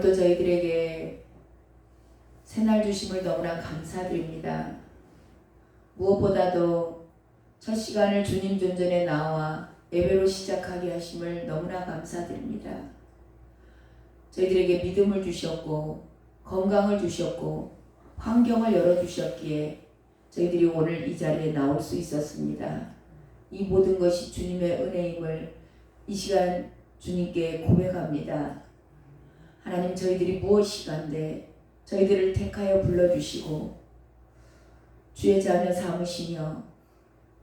오늘도 저희들에게 새날 주심을 너무나 감사드립니다. 무엇보다도 첫 시간을 주님 존전에 나와 예배로 시작하게 하심을 너무나 감사드립니다. 저희들에게 믿음을 주셨고 건강을 주셨고 환경을 열어주셨기에 저희들이 오늘 이 자리에 나올 수 있었습니다. 이 모든 것이 주님의 은혜임을 이 시간 주님께 고백합니다. 하나님, 저희들이 무엇이간데 저희들을 택하여 불러주시고 주의 자녀 삼으시며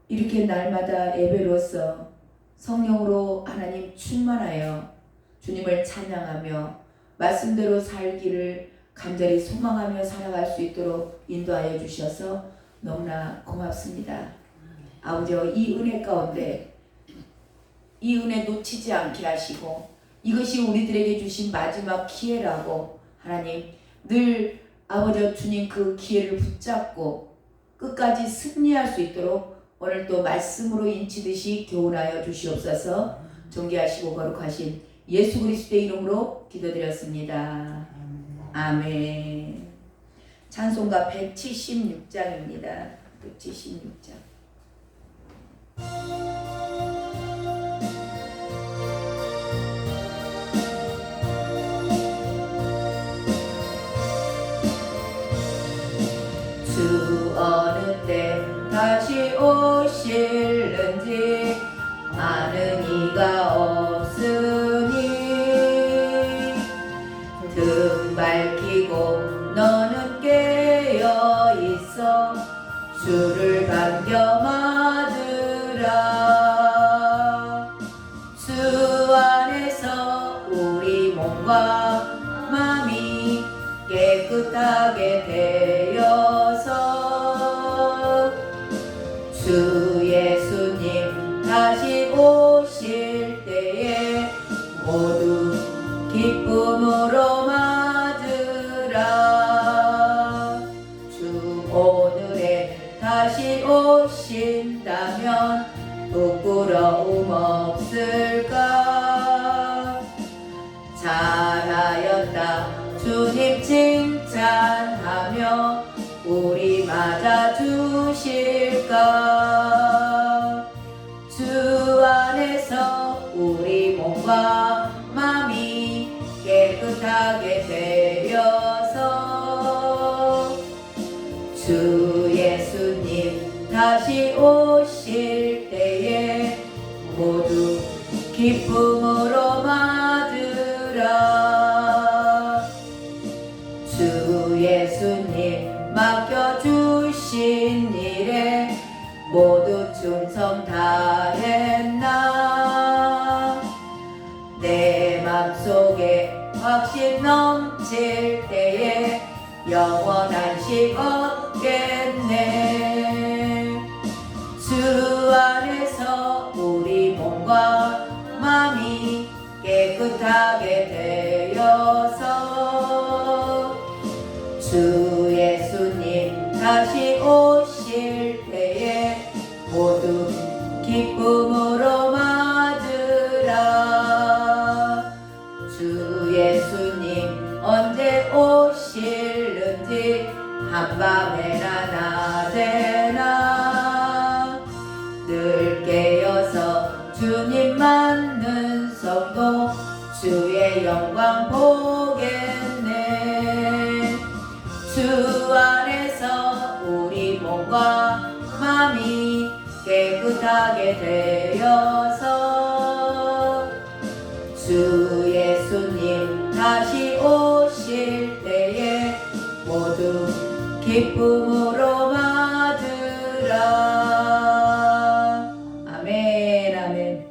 이렇게 날마다 예배로서 성령으로 하나님 충만하여 주님을 찬양하며 말씀대로 살기를 간절히 소망하며 살아갈 수 있도록 인도하여 주셔서 너무나 고맙습니다. 아버지여, 이 은혜 가운데 이 은혜 놓치지 않게 하시고 이것이 우리들에게 주신 마지막 기회라고 하나님 늘 아버지여 주님 그 기회를 붙잡고 끝까지 승리할 수 있도록 오늘 또 말씀으로 인치듯이 교훈하여 주시옵소서. 존귀하시고 거룩하신 예수 그리스도의 이름으로 기도드렸습니다. 아멘. 찬송가 176장입니다. 176장. 주 어느 때 다시 오실는지 아는 이가 없으니 등 밝히고 너는 깨어 있어 주를 반겨맞으라. 주 안에서 우리 몸과 마음이 깨끗하게 되어서 주 예수님 다시 오실 때에 모두 기쁨으로 맞으라. 주 오늘에 다시 오신다면 부끄러움 없을까. 잘하였다 주님 칭찬하며 우리 맞아주실까. 주 안에서 우리 몸과 마음이 깨끗하게 되어서 주 예수님 다시 오실 때에 모두 기쁨으로 맞으라. 주 예수님 맡겨주신 일에 모두 충성 다했나. 내 맘속에 확신 넘칠 때에 영원한 식 얻겠네. 주 안에서 우리 몸과 마음이 깨끗하게 되어서 주 예수님 다시 오실 때에 모두 기쁨으로 맞으라. 주 예수님 언제 오실는지 한밤에나 낮에나 늘 깨어서 주님 맞는 성도 주의 영광 보겠네. 주 안에서 우리 몸과 마음이 깨끗하게 되어서 주 예수님 다시 오실 때에 모두 기쁨으로 맞으라. 아멘. 아멘.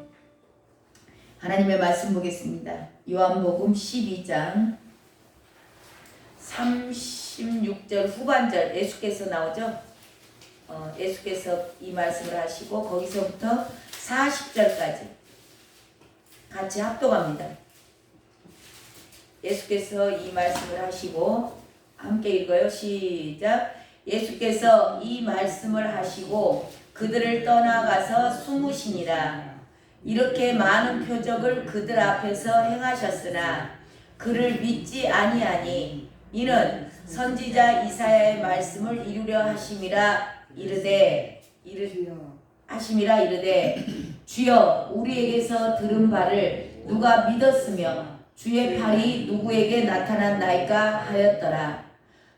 하나님의 말씀 보겠습니다. 요한복음 12장 36절 후반절 예수께서 나오죠. 예수께서 이 말씀을 하시고 거기서부터 40절까지 같이 합독합니다. 예수께서 이 말씀을 하시고 함께 읽어요. 시작. 예수께서 이 말씀을 하시고 그들을 떠나가서 숨으시니라. 이렇게 많은 표적을 그들 앞에서 행하셨으나 그를 믿지 아니하니 이는 선지자 이사야의 말씀을 이루려 하심이라 이르되 주여 우리에게서 들은 바를 누가 믿었으며 주의 팔이 누구에게 나타났나이까 하였더라.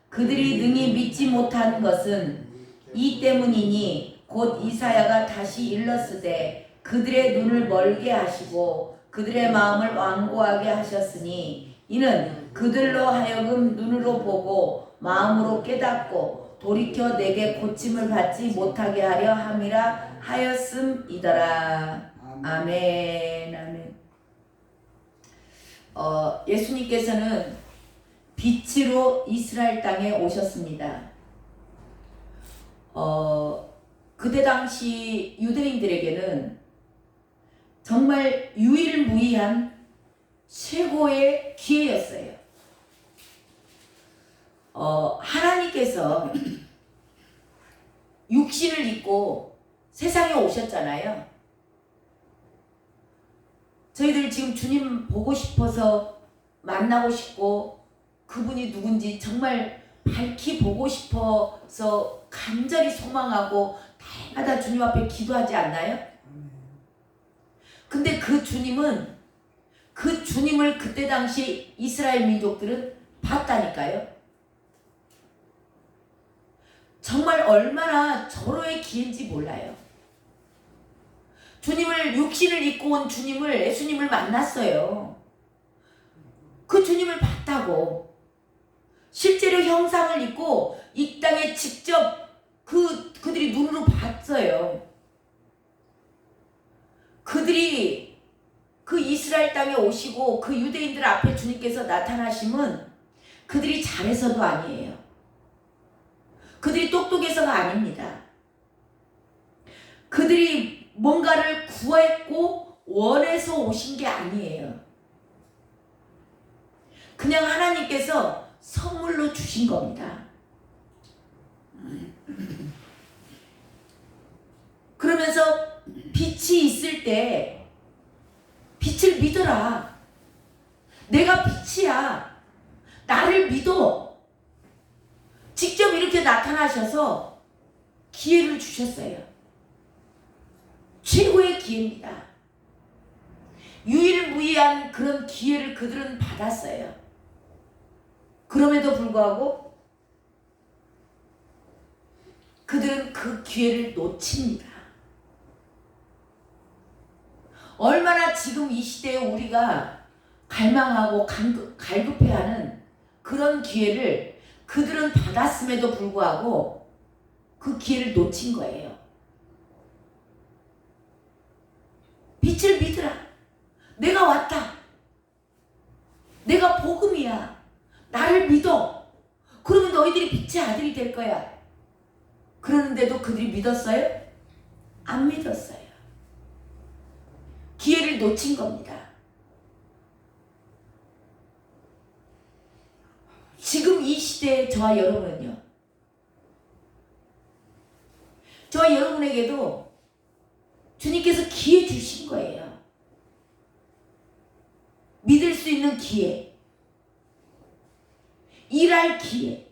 그들이 능히 믿지 못한 것은 이 때문이니 곧 이사야가 다시 일렀으되 그들의 눈을 멀게 하시고 그들의 마음을 완고하게 하셨으니 이는 그들로 하여금 눈으로 보고 마음으로 깨닫고 돌이켜 내게 고침을 받지 못하게 하려 함이라 하였음이더라. 아멘. 아멘. 예수님께서는 빛으로 이스라엘 땅에 오셨습니다. 그때 당시 유대인들에게는 정말 유일무이한 최고의 기회였어요. 하나님께서 육신을 입고 세상에 오셨잖아요. 저희들 지금 주님 보고 싶어서 만나고 싶고 그분이 누군지 정말 밝히 보고 싶어서 간절히 소망하고 날마다 주님 앞에 기도하지 않나요? 근데 그 주님을 그때 당시 이스라엘 민족들은 봤다니까요. 정말 얼마나 절호의 기회인지 몰라요. 주님을 육신을 입고 온 예수님을 만났어요. 그 주님을 봤다고. 실제로 형상을 입고 이 땅에 직접 그들이 눈으로 봤어요. 그들이 그 이스라엘 땅에 오시고 그 유대인들 앞에 주님께서 나타나심은 그들이 잘해서도 아니에요. 그들이 똑똑해서가 아닙니다. 그들이 뭔가를 구했고 원해서 오신 게 아니에요. 그냥 하나님께서 선물로 주신 겁니다. 그러면서 빛이 있을 때 빛을 믿어라. 내가 빛이야. 나를 믿어. 직접 이렇게 나타나셔서 기회를 주셨어요. 최고의 기회입니다. 유일무이한 그런 기회를 그들은 받았어요. 그럼에도 불구하고 그들은 그 기회를 놓칩니다. 얼마나 지금 이 시대에 우리가 갈망하고 갈급해하는 그런 기회를 그들은 받았음에도 불구하고 그 기회를 놓친 거예요. 빛을 믿으라. 내가 왔다. 내가 복음이야. 나를 믿어. 그러면 너희들이 빛의 아들이 될 거야. 그러는데도 그들이 믿었어요? 안 믿었어요. 기회를 놓친 겁니다. 지금 이 시대에 저와 여러분은요. 저와 여러분에게도 주님께서 기회 주신 거예요. 믿을 수 있는 기회. 일할 기회.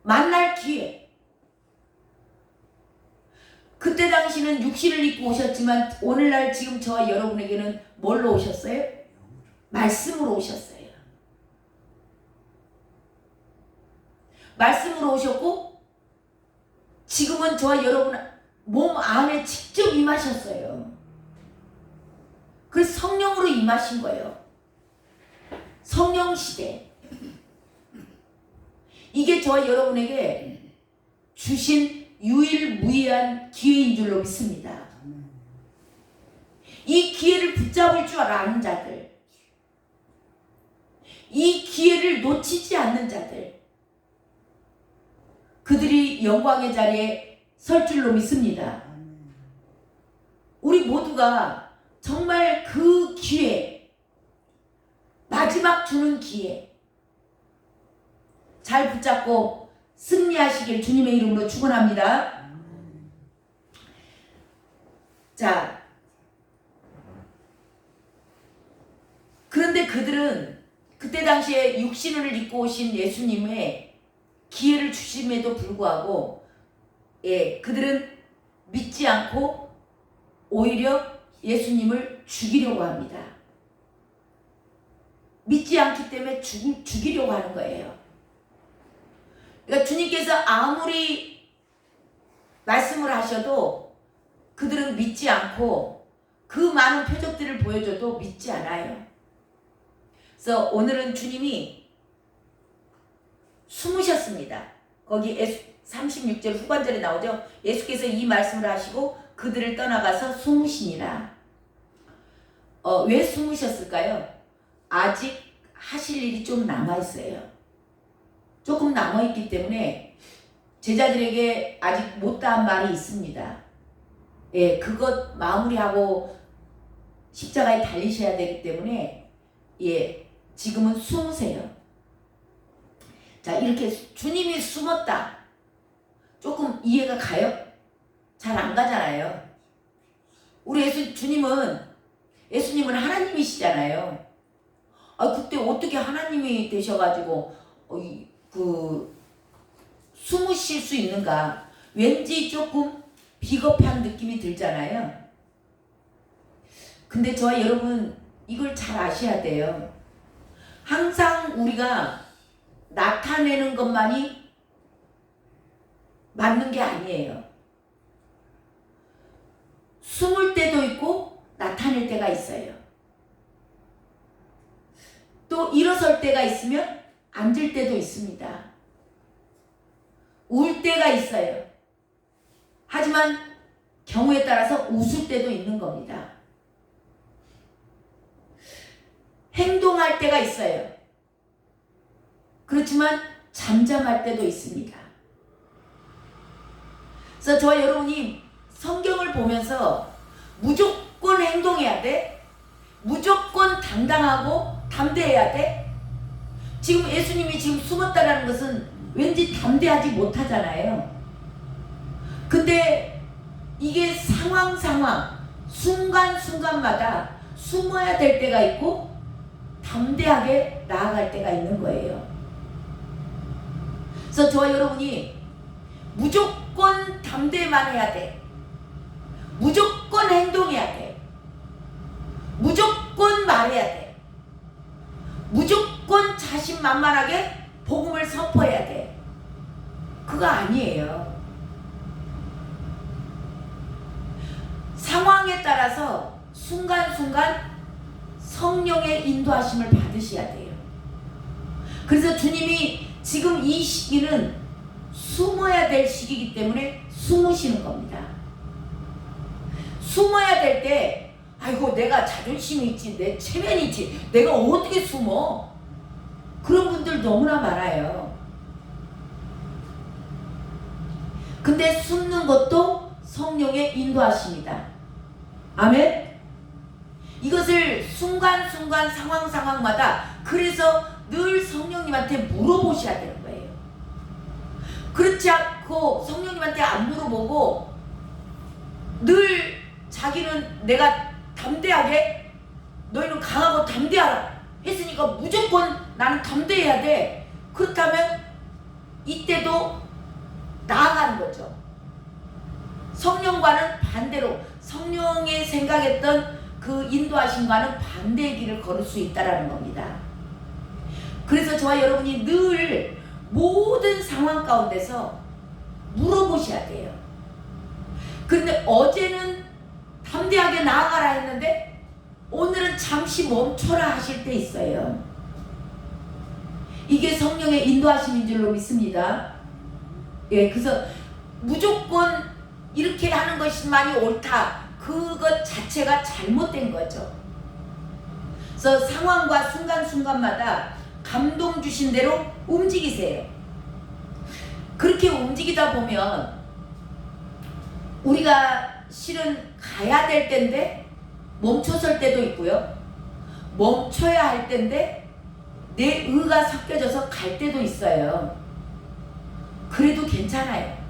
만날 기회. 그때 당시는 육신을 입고 오셨지만 오늘날 지금 저와 여러분에게는 뭘로 오셨어요? 말씀으로 오셨어요. 말씀으로 오셨고 지금은 저와 여러분 몸 안에 직접 임하셨어요. 그래서 성령으로 임하신 거예요. 성령 시대. 이게 저와 여러분에게 주신 유일무이한 기회인 줄로 믿습니다. 이 기회를 붙잡을 줄 아는 자들, 이 기회를 놓치지 않는 자들, 그들이 영광의 자리에 설 줄로 믿습니다. 우리 모두가 정말 그 기회, 마지막 주는 기회 잘 붙잡고 승리하시길 주님의 이름으로 축원합니다. 자, 그런데 그들은 그때 당시에 육신을 입고 오신 예수님의 기회를 주심에도 불구하고 그들은 믿지 않고 오히려 예수님을 죽이려고 합니다. 믿지 않기 때문에 죽이려고 하는 거예요. 그러니까 주님께서 아무리 말씀을 하셔도 그들은 믿지 않고 그 많은 표적들을 보여줘도 믿지 않아요. 그래서 오늘은 주님이 숨으셨습니다. 거기 36절 후반절에 나오죠. 예수께서 이 말씀을 하시고 그들을 떠나가서 숨으시니라. 왜 숨으셨을까요? 아직 하실 일이 좀 남아있어요. 조금 남아있기 때문에 제자들에게 아직 못다한 말이 있습니다. 그것 마무리하고 십자가에 달리셔야 되기 때문에 지금은 숨으세요. 자, 이렇게 주님이 숨었다. 조금 이해가 가요? 잘 안 가잖아요. 우리 예수님은 하나님이시잖아요. 그때 어떻게 하나님이 되셔가지고 숨으실 수 있는가? 왠지 조금 비겁한 느낌이 들잖아요. 근데 저와 여러분 이걸 잘 아셔야 돼요. 항상 우리가 나타내는 것만이 맞는 게 아니에요. 숨을 때도 있고 나타낼 때가 있어요. 또 일어설 때가 있으면 앉을 때도 있습니다. 울 때가 있어요. 하지만 경우에 따라서 웃을 때도 있는 겁니다. 행동할 때가 있어요. 그렇지만 잠잠할 때도 있습니다. 그래서 저와 여러분이 성경을 보면서 무조건 행동해야 돼? 무조건 당당하고 담대해야 돼? 지금 예수님이 지금 숨었다라는 것은 왠지 담대하지 못하잖아요. 근데 이게 상황 순간순간마다 숨어야 될 때가 있고 담대하게 나아갈 때가 있는 거예요. 그래서 저와 여러분이 무조건 담대만 해야 돼. 무조건 행동해야 돼. 무조건 말해야 돼. 무조건 자신만만하게 복음을 선포해야 돼. 그거 아니에요. 상황에 따라서 순간순간 성령의 인도하심을 받으셔야 돼요. 그래서 주님이 지금 이 시기는 숨어야 될 시기이기 때문에 숨으시는 겁니다. 숨어야 될 때 아이고 내가 자존심이 있지, 내 체면이 있지, 내가 어떻게 숨어? 그런 분들 너무나 많아요. 근데 숨는 것도 성령의 인도하십니다. 아멘? 이것을 순간순간 상황마다 그래서 늘 성령님한테 물어보셔야 되는 거예요. 그렇지 않고 성령님한테 안 물어보고 늘 자기는 내가 담대하게 너희는 강하고 담대하라 했으니까 무조건 나는 담대해야 돼. 그렇다면 이때도 나아가는 거죠. 성령과는 반대로 성령의 생각했던 그 인도하심과는 반대의 길을 걸을 수 있다는 겁니다. 그래서 저와 여러분이 늘 모든 상황 가운데서 물어보셔야 돼요. 그런데 어제는 담대하게 나아가라 했는데 오늘은 잠시 멈춰라 하실 때 있어요. 이게 성령의 인도하심인 줄로 믿습니다. 그래서 무조건 이렇게 하는 것만이 옳다. 그것 자체가 잘못된 거죠. 그래서 상황과 순간순간마다 감동 주신 대로 움직이세요. 그렇게 움직이다 보면 우리가 실은 가야 될 때인데 멈춰설 때도 있고요. 멈춰야 할 때인데 내 의가 섞여져서 갈 때도 있어요. 그래도 괜찮아요.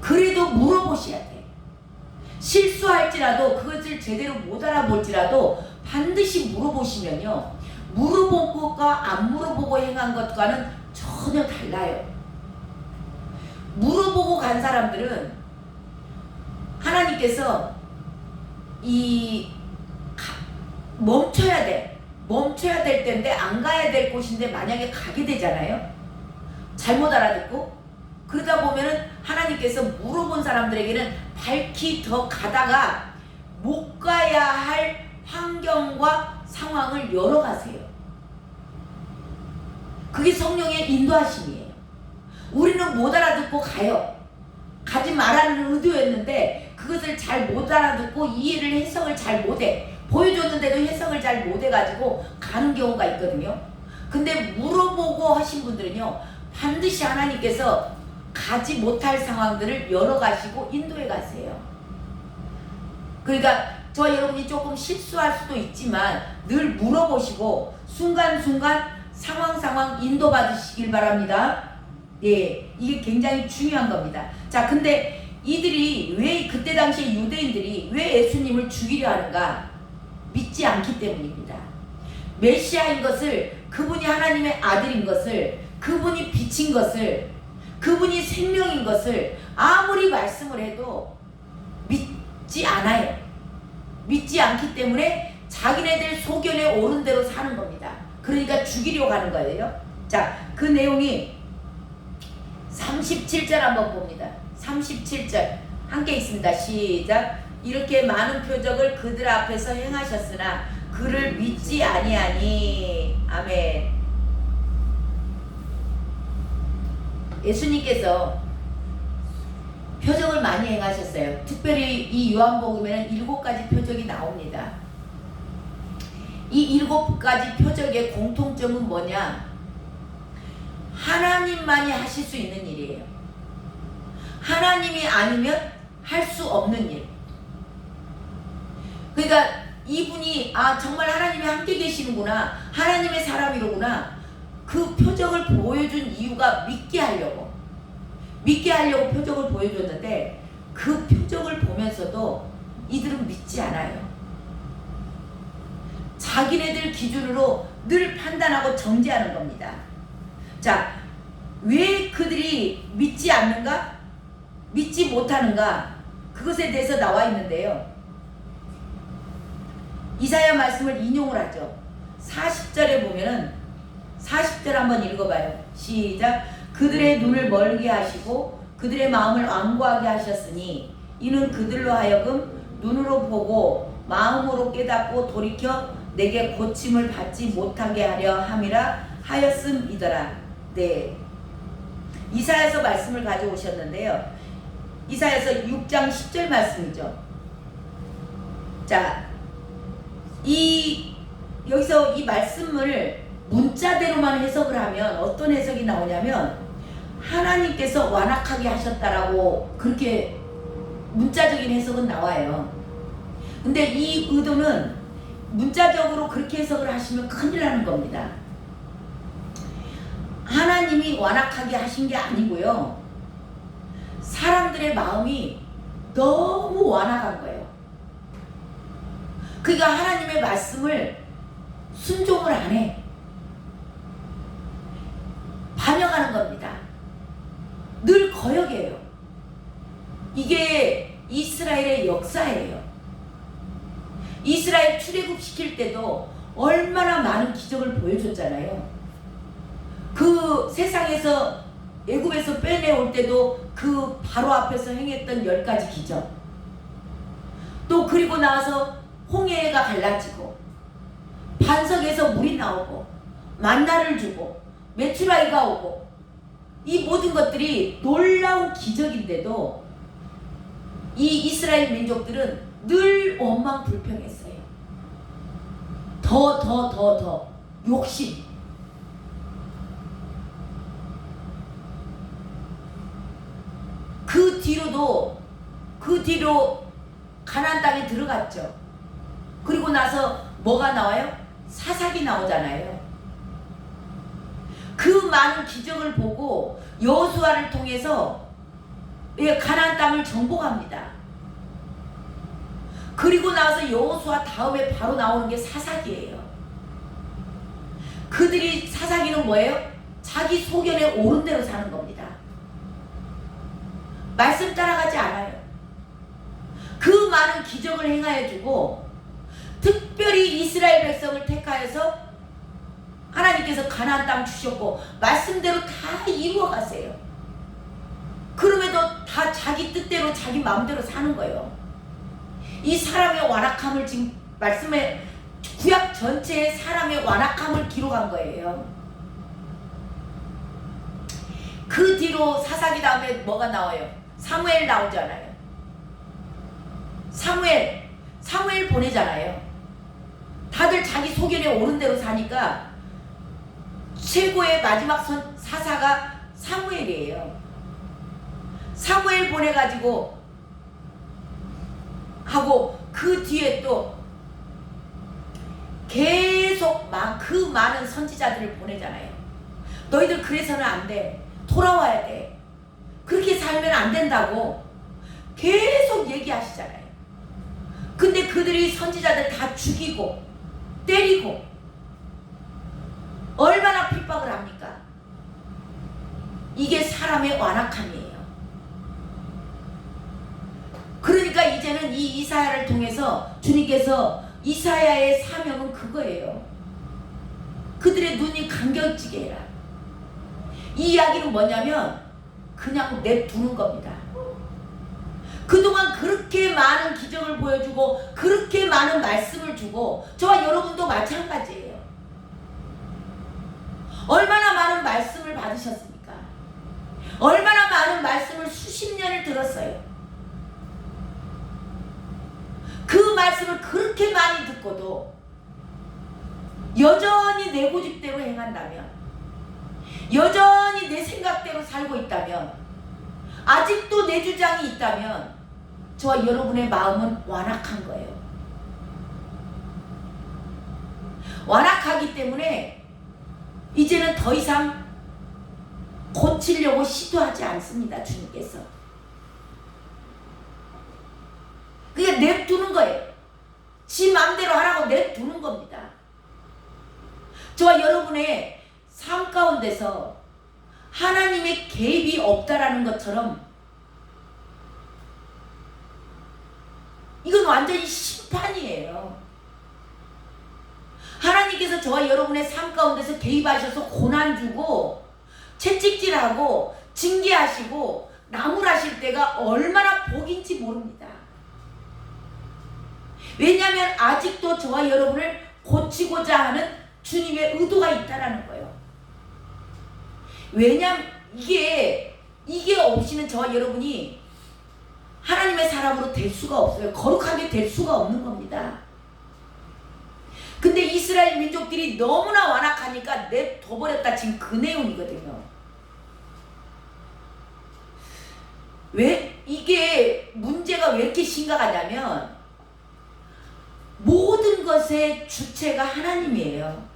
그래도 물어보셔야 돼요. 실수할지라도 그것을 제대로 못 알아볼지라도 반드시 물어보시면요, 물어본 것과 안 물어보고 행한 것과는 전혀 달라요. 물어보고 간 사람들은 하나님께서 멈춰야 될 때인데 안 가야 될 곳인데 만약에 가게 되잖아요. 잘못 알아듣고. 그러다 보면은 하나님께서 물어본 사람들에게는 밝히 더 가다가 못 가야 할 환경과 상황을 열어가세요. 그게 성령의 인도하심이에요. 우리는 못 알아듣고 가요. 가지 말라는 의도였는데 그것을 잘 못 알아듣고 이해를 해석을 잘 못해. 보여줬는데도 해석을 잘 못해가지고 가는 경우가 있거든요. 근데 물어보고 하신 분들은요, 반드시 하나님께서 가지 못할 상황들을 열어가시고 인도해 가세요. 그러니까 저 여러분이 조금 실수할 수도 있지만 늘 물어보시고 순간순간 상황 인도받으시길 바랍니다. 예, 이게 굉장히 중요한 겁니다. 자, 근데 이들이 왜 그때 당시에 유대인들이 왜 예수님을 죽이려 하는가? 믿지 않기 때문입니다. 메시아인 것을, 그분이 하나님의 아들인 것을, 그분이 빛인 것을, 그분이 생명인 것을 아무리 말씀을 해도 믿지 않아요. 믿지 않기 때문에 자기네들 소견에 오른 대로 사는 겁니다. 그러니까 죽이려고 하는 거예요. 자, 그 내용이 37절 한번 봅니다. 37절 함께 있습니다. 시작. 이렇게 많은 표적을 그들 앞에서 행하셨으나 그를 믿지 아니하니. 아멘. 예수님께서 표적을 많이 행하셨어요. 특별히 이 요한복음에는 7가지 표적이 나옵니다. 이 7가지 표적의 공통점은 뭐냐? 하나님만이 하실 수 있는 일이에요. 하나님이 아니면 할 수 없는 일. 그러니까 이분이 정말 하나님이 함께 계시는구나, 하나님의 사람이로구나, 그 표적을 보여준 이유가 믿게 하려고 표적을 보여줬는데 그 표적을 보면서도 이들은 믿지 않아요. 자기네들 기준으로 늘 판단하고 정죄하는 겁니다. 자, 왜 그들이 믿지 않는가? 믿지 못하는가? 그것에 대해서 나와 있는데요. 이사야 말씀을 인용을 하죠. 40절에 보면은 40절 한번 읽어봐요. 시작. 그들의 눈을 멀게 하시고 그들의 마음을 완고하게 하셨으니 이는 그들로 하여금 눈으로 보고 마음으로 깨닫고 돌이켜 내게 고침을 받지 못하게 하려 함이라 하였음이더라. 네. 이사야서 말씀을 가져오셨는데요. 이사야서 6장 10절 말씀이죠. 자, 여기서 이 말씀을 문자대로만 해석을 하면 어떤 해석이 나오냐면 하나님께서 완악하게 하셨다라고 그렇게 문자적인 해석은 나와요. 근데 이 의도는 문자적으로 그렇게 해석을 하시면 큰일 나는 겁니다. 하나님이 완악하게 하신 게 아니고요, 사람들의 마음이 너무 완악한 거예요. 그러니까 하나님의 말씀을 순종을 안 해. 반역하는 겁니다. 늘 거역해요. 이게 이스라엘의 역사예요. 이스라엘 출애굽 시킬 때도 얼마나 많은 기적을 보여줬잖아요. 그 세상에서 애굽에서 빼내올 때도 그 바로 앞에서 행했던 10가지 기적, 또 그리고 나서 홍해가 갈라지고 반석에서 물이 나오고 만나를 주고 메추라기가 오고, 이 모든 것들이 놀라운 기적인데도 이 이스라엘 민족들은 늘 원망불평했어요. 더 욕심. 그 뒤로 가나안 땅에 들어갔죠. 그리고 나서 뭐가 나와요? 사사기 나오잖아요. 그 많은 기적을 보고 여호수아를 통해서 가나안 땅을 정복합니다. 그리고 나서 여호수아 다음에 바로 나오는 게 사사기예요. 그들이 사사기는 뭐예요? 자기 소견에 옳은 대로 사는 겁니다. 말씀 따라가지 않아요. 그 많은 기적을 행하여 주고 특별히 이스라엘 백성을 택하여서 하나님께서 가나안 땅 주셨고 말씀대로 다 이루어 가세요. 그럼에도 다 자기 뜻대로 자기 마음대로 사는 거예요. 이 사람의 완악함을 지금 말씀에 구약 전체의 사람의 완악함을 기록한 거예요. 그 뒤로 사사기 다음에 뭐가 나와요? 사무엘 나오잖아요. 사무엘 보내잖아요. 다들 자기 소견에 옳은 대로 사니까 최고의 마지막 사사가 사무엘이에요. 사무엘 보내가지고 하고 그 뒤에 또 계속 그 많은 선지자들을 보내잖아요. 너희들 그래서는 안 돼. 돌아와야 돼. 그렇게 살면 안 된다고 계속 얘기하시잖아요. 근데 그들이 선지자들 다 죽이고 때리고 얼마나 핍박을 합니까? 이게 사람의 완악함이에요. 그러니까 이제는 이 이사야를 통해서 주님께서 이사야의 사명은 그거예요. 그들의 눈이 감겨지게 해라. 이 이야기는 뭐냐면 그냥 냅두는 겁니다. 그동안 그렇게 많은 기적을 보여주고 그렇게 많은 말씀을 주고 저와 여러분도 마찬가지예요. 얼마나 많은 말씀을 받으셨습니까? 얼마나 많은 말씀을 수십 년을 들었어요. 그 말씀을 그렇게 많이 듣고도 여전히 내 고집대로 행한다면, 여전히 내 생각대로 살고 있다면, 아직도 내 주장이 있다면 저와 여러분의 마음은 완악한 거예요. 완악하기 때문에 이제는 더 이상 고치려고 시도하지 않습니다. 주님께서. 그냥 냅두는 거예요. 지 마음대로 하라고 냅두는 겁니다. 저와 여러분의 삶 가운데서 하나님의 개입이 없다라는 것처럼 이건 완전히 심판이에요. 하나님께서 저와 여러분의 삶 가운데서 개입하셔서 고난 주고 채찍질하고 징계하시고 나무라실 때가 얼마나 복인지 모릅니다. 왜냐하면 아직도 저와 여러분을 고치고자 하는 주님의 의도가 있다라는 거예요. 왜냐하면 이게 없이는 저와 여러분이 하나님의 사람으로 될 수가 없어요. 거룩하게 될 수가 없는 겁니다. 근데 이스라엘 민족들이 너무나 완악하니까 냅둬버렸다. 지금 그 내용이거든요. 왜 이게 문제가 왜 이렇게 심각하냐면 모든 것의 주체가 하나님이에요.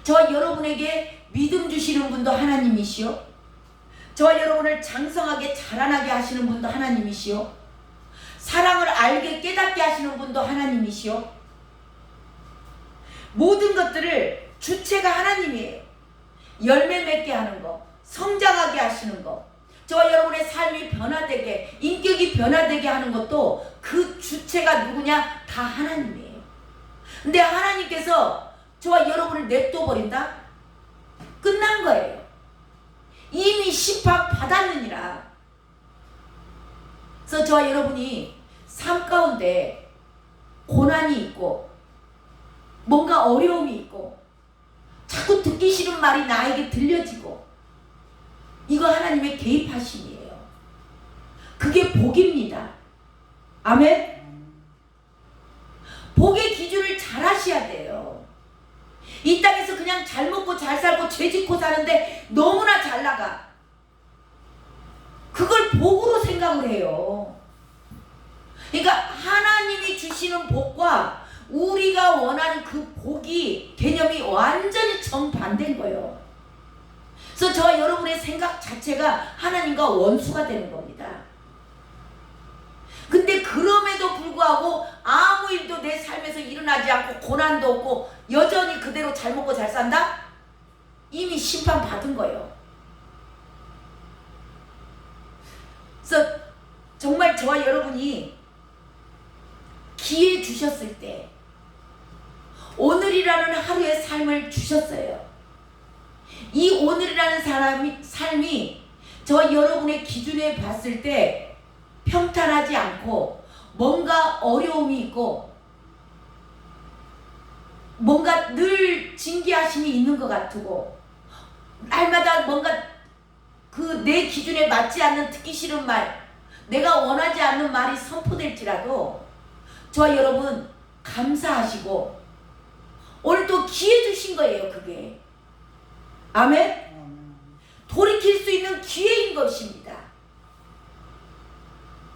저와 여러분에게 믿음 주시는 분도 하나님이시오. 저와 여러분을 장성하게 자라나게 하시는 분도 하나님이시오. 사랑을 알게 깨닫게 하시는 분도 하나님이시오. 모든 것들을 주체가 하나님이에요. 열매 맺게 하는 거, 성장하게 하시는 거, 저와 여러분의 삶이 변화되게, 인격이 변화되게 하는 것도 그 주체가 누구냐? 다 하나님이에요. 근데 하나님께서 저와 여러분을 냅둬버린다? 끝난 거예요. 이미 심판 받았느니라. 그래서 저와 여러분이 삶 가운데 고난이 있고 뭔가 어려움이 있고 자꾸 듣기 싫은 말이 나에게 들려지고 이거 하나님의 개입하심이에요. 그게 복입니다. 아멘? 복의 기준을 잘 하셔야 돼요. 이 땅에서 그냥 잘 먹고 잘 살고 죄 짓고 사는데 너무나 잘 나가. 그걸 복으로 생각을 해요. 그러니까 하나님이 주시는 복과 우리가 원하는 그 복이 개념이 완전히 정반대인 거예요. 그래서 저와 여러분의 생각 자체가 하나님과 원수가 되는 겁니다. 근데 그럼에도 그럼에도 불구하고 아무 일도 내 삶에서 일어나지 않고 고난도 없고 여전히 그대로 잘 먹고 잘 산다? 이미 심판 받은 거예요. 그래서 정말 저와 여러분이 기회 주셨을 때 오늘이라는 하루의 삶을 주셨어요. 이 오늘이라는 삶이 저와 여러분의 기준에 봤을 때 평탄하지 않고 뭔가 어려움이 있고 뭔가 늘 징계하심이 있는 것 같고 날마다 뭔가 그 내 기준에 맞지 않는 듣기 싫은 말, 내가 원하지 않는 말이 선포될지라도 저와 여러분 감사하시고 오늘 또 기회 주신 거예요. 그게 아멘. 돌이킬 수 있는 기회인 것입니다.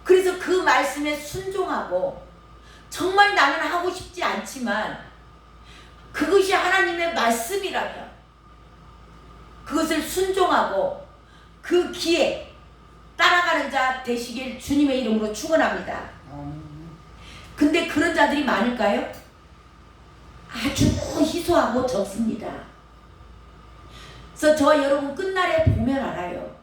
그래서 그 말씀에 순종하고 정말 나는 하고 싶지 않지만 그것이 하나님의 말씀이라면 그것을 순종하고 그 기회 따라가는 자 되시길 주님의 이름으로 축원합니다. 근데 그런 자들이 많을까요? 아주 희소하고 적습니다. 그래서 저와 여러분 끝날에 보면 알아요.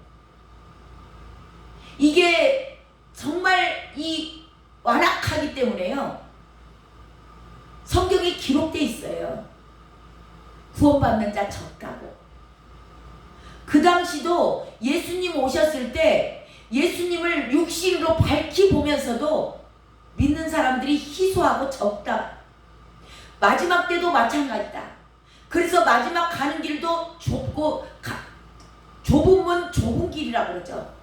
이게 정말 이 완악하기 때문에요. 성경에 기록되어 있어요. 구원받는 자 적다고. 그 당시도 예수님 오셨을 때 예수님을 육신으로 밝히 보면서도 믿는 사람들이 희소하고 적다. 마지막 때도 마찬가지다. 그래서 마지막 가는 길도 좁고 좁은 문 좁은 길이라고 그러죠.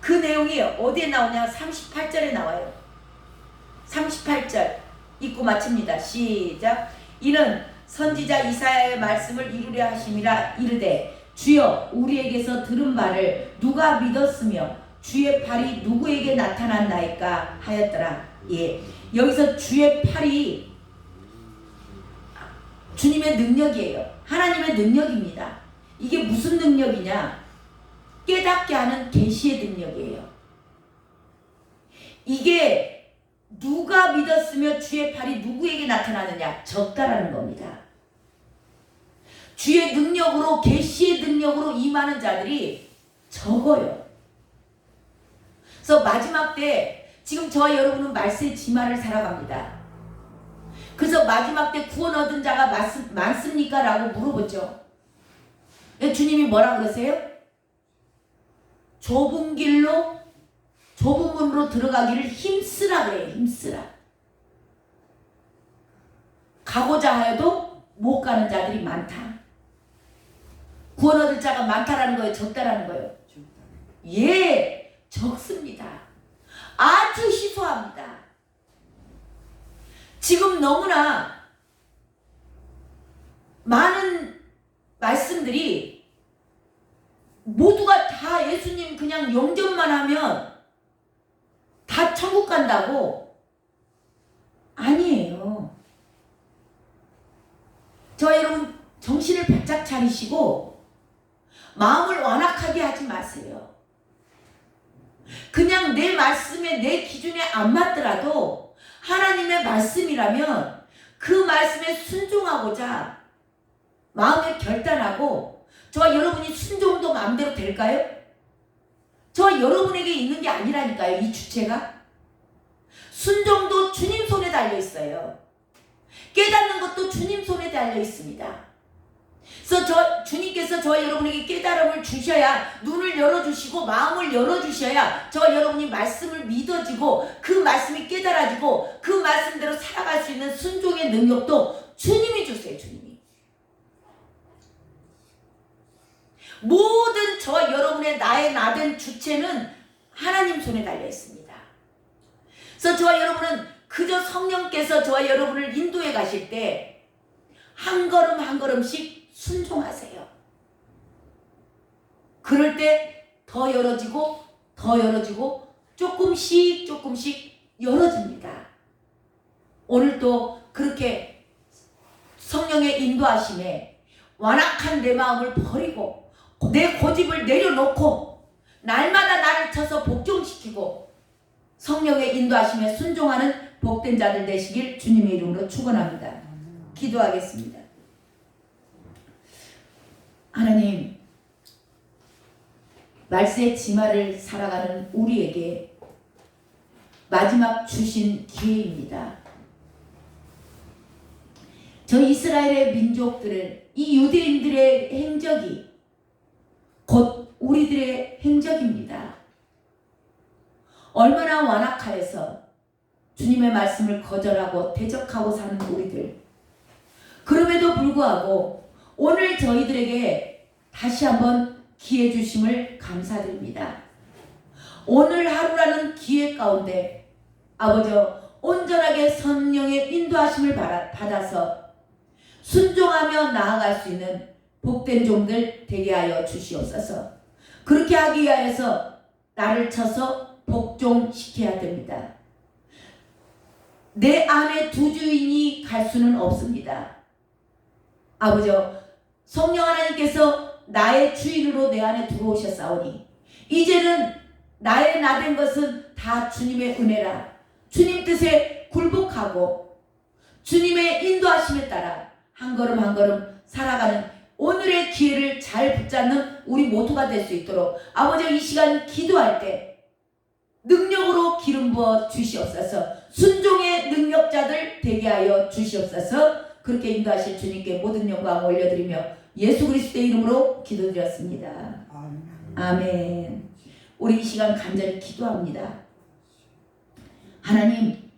그 내용이 어디에 나오냐? 38절에 나와요. 38절 읽고 마칩니다. 시작. 이는 선지자 이사야의 말씀을 이루려 하심이라. 이르되 주여 우리에게서 들은 말을 누가 믿었으며 주의 팔이 누구에게 나타났나이까 하였더라. 예, 여기서 주의 팔이 주님의 능력이에요. 하나님의 능력입니다. 이게 무슨 능력이냐? 깨닫게 하는 계시의 능력이에요. 이게 누가 믿었으며 주의 팔이 누구에게 나타나느냐? 적다라는 겁니다. 주의 능력으로, 계시의 능력으로 임하는 자들이 적어요. 그래서 마지막 때 지금 저와 여러분은 말세의 지마를 살아갑니다. 그래서 마지막 때 구원 얻은 자가 많습니까? 라고 물어보죠. 주님이 뭐라 그러세요? 좁은 길로, 좁은 문으로 들어가기를 힘쓰라 그래요. 힘쓰라. 가고자 하여도 못 가는 자들이 많다. 구원 얻을 자가 많다라는 거예요? 적다라는 거예요? 예, 적습니다. 아주 희소합니다. 지금 너무나 많은 말씀들이 모두가 다 예수님 그냥 영접만 하면 다 천국 간다고? 아니에요. 저 여러분 정신을 바짝 차리시고 마음을 완악하게 하지 마세요. 그냥 내 말씀에 내 기준에 안 맞더라도 하나님의 말씀이라면 그 말씀에 순종하고자 마음에 결단하고 저와 여러분이 순종도 마음대로 될까요? 저와 여러분에게 있는 게 아니라니까요. 이 주체가. 순종도 주님 손에 달려 있어요. 깨닫는 것도 주님 손에 달려 있습니다. 그래서 주님께서 저와 여러분에게 깨달음을 주셔야, 눈을 열어주시고 마음을 열어주셔야 저와 여러분이 말씀을 믿어지고 그 말씀이 깨달아지고 그 말씀대로 살아갈 수 있는 순종의 능력도 주님이 주세요. 주님이. 모든 저와 여러분의 나의 나된 주체는 하나님 손에 달려 있습니다. 그래서 저와 여러분은 그저 성령께서 저와 여러분을 인도해 가실 때 한 걸음 한 걸음씩 순종하세요. 그럴 때 더 열어지고 더 열어지고 조금씩 조금씩 열어집니다. 오늘도 그렇게 성령의 인도하심에 완악한 내 마음을 버리고 내 고집을 내려놓고 날마다 나를 쳐서 복종시키고 성령의 인도하심에 순종하는 복된 자들 되시길 주님의 이름으로 축원합니다. 기도하겠습니다. 하나님, 말세의 지마를 살아가는 우리에게 마지막 주신 기회입니다. 저 이스라엘의 민족들은 이 유대인들의 행적이 곧 우리들의 행적입니다. 얼마나 완악하여서 주님의 말씀을 거절하고 대적하고 사는 우리들. 그럼에도 불구하고 오늘 저희들에게 다시 한번 기회 주심을 감사드립니다. 오늘 하루라는 기회 가운데 아버지 온전하게 성령의 인도하심을 받아서 순종하며 나아갈 수 있는 복된 종들 되게 하여 주시옵소서. 그렇게 하기 위하여서 나를 쳐서 복종시켜야 됩니다. 내 안에 두 주인이 갈 수는 없습니다. 아버지, 성령 하나님께서 나의 주인으로 내 안에 들어오셨사오니 이제는 나의 나된 것은 다 주님의 은혜라. 주님 뜻에 굴복하고 주님의 인도하심에 따라 한 걸음 한 걸음 살아가는 오늘의 기회를 잘 붙잡는 우리 모두가 될 수 있도록 아버지 이 시간 기도할 때 능력으로 기름 부어 주시옵소서. 순종의 능력자들 되게 하여 주시옵소서. 그렇게 인도하실 주님께 모든 영광 올려드리며 예수 그리스도의 이름으로 기도드렸습니다. 아멘. 우리 이 시간 간절히 기도합니다. 하나님,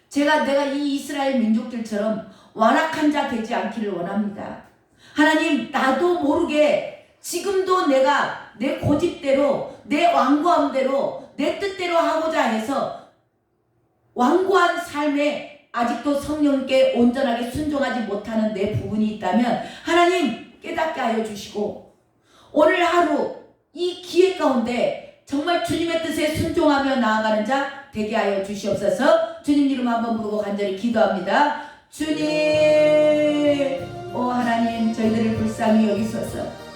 내가 이 이스라엘 민족들처럼 완악한 자 되지 않기를 원합니다. 하나님, 나도 모르게 지금도 내가 내 고집대로 내 완고함대로 내 뜻대로 하고자 해서 완고한 삶에 아직도 성령께 온전하게 순종하지 못하는 내 부분이 있다면 하나님 깨닫게 하여 주시고 오늘 하루 이 기회 가운데 정말 주님의 뜻에 순종하며 나아가는 자 되게 하여 주시옵소서. 주님 이름 한번 부르고 간절히 기도합니다. 주님, 오 하나님, 저희들을 불쌍히 여기소서.